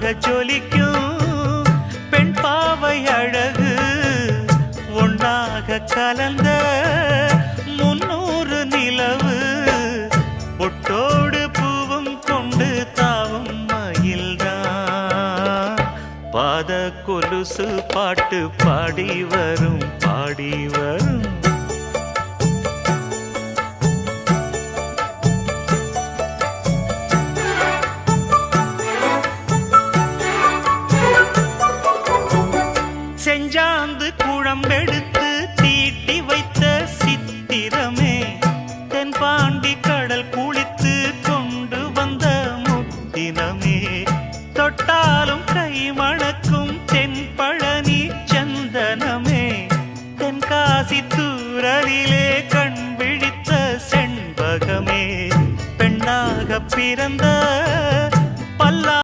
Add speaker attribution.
Speaker 1: பொன்னாக ஜொலிக்கும் பெண் பாவை அழகு ஒன்னாக கலந்த 300 நிலவு பொட்டோடு பூவும் கொண்டு தாவும் மயில்தான் பாத கொலுசு பாட்டு பாடி வரும் பாடி வரும் செஞ்சாந்து குழம்பெடுத்து தீட்டி வைத்த சித்திரமே தென்பாண்டி கடல் குளித்து கொண்டு வந்த முத்தினமே தொட்டாலும் கைமண